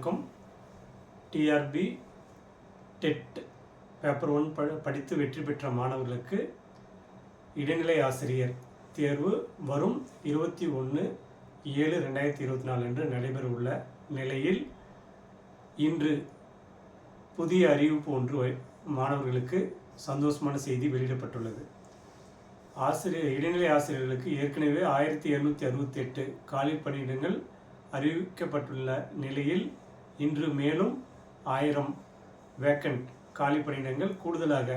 வணக்கம். TRP dead paper 1 படித்து வெற்றி பெற்ற மாணவர்களுக்கு இடைநிலை ஆசிரியர் தேர்வு வரும் 21/7/2024 அன்று நடைபெற உள்ள நிலையில் இன்று புதிய அறிவிப்பு ஒன்று மாணவர்களுக்கு சந்தோஷமான செய்தி வெளியிடப்பட்டுள்ளது. இடைநிலை ஆசிரியர்களுக்கு ஏற்கனவே 1768 காலி பணியிடங்கள் அறிவிக்கப்பட்டுள்ள நிலையில் இன்று மேலும் 1000 வேக்கண்ட் காலி பணியிடங்கள் கூடுதலாக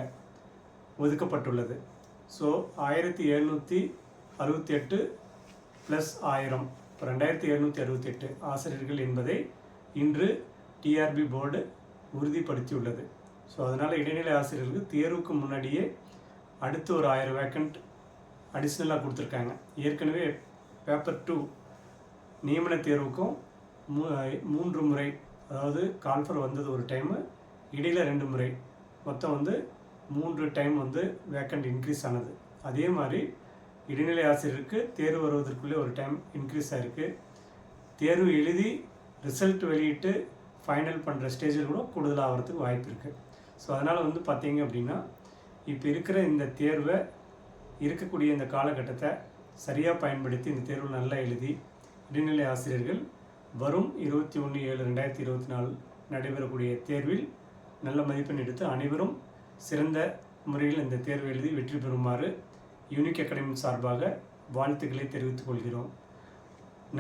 ஒதுக்கப்பட்டுள்ளது. ஸோ 1768 ப்ளஸ் 1000 2768 ஆசிரியர்கள் என்பதை இன்று டிஆர்பி போர்டு உறுதிப்படுத்தியுள்ளது. ஸோ அதனால் இடைநிலை ஆசிரியர்களுக்கு தேர்வுக்கு முன்னாடியே அடுத்து ஒரு 1000 வேக்கண்ட் அடிஷ்னலாக கொடுத்துருக்காங்க. ஏற்கனவே பேப்பர் 2 நியமன தேர்வுக்கும் 3 முறை, அதாவது கால்ஃபர் வந்தது ஒரு டைமு, இடையில் 2 முறை, மொத்தம் 3 டைம் வேக்கண்ட் இன்க்ரீஸ் ஆனது. அதே மாதிரி இடைநிலை ஆசிரியருக்கு தேர்வு வருவதற்குள்ளே ஒரு டைம் இன்க்ரீஸ் ஆகிருக்கு. தேர்வு எழுதி ரிசல்ட் வெளியிட்டு ஃபைனல் பண்ணுற ஸ்டேஜில் கூட கூடுதலாக ஆகிறதுக்கு வாய்ப்பு இருக்குது. ஸோ அதனால் பார்த்தீங்க அப்படின்னா இப்போ இருக்கிற இந்த தேர்வை இருக்கக்கூடிய இந்த காலகட்டத்தை சரியாக பயன்படுத்தி இந்த தேர்வு நல்லா எழுதி இடைநிலை ஆசிரியர்கள் வரும் 21/7/2024 நடைபெறக்கூடிய தேர்வில் நல்ல மதிப்பெண் எடுத்து அனைவரும் சிறந்த முறையில் இந்த தேர்வு எழுதி வெற்றி பெறுமாறு யூனிக் அகாடமி சார்பாக வாழ்த்துக்களை தெரிவித்துக் கொள்கிறோம்.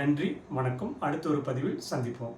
நன்றி, வணக்கம். அடுத்த ஒரு பதிவில் சந்திப்போம்.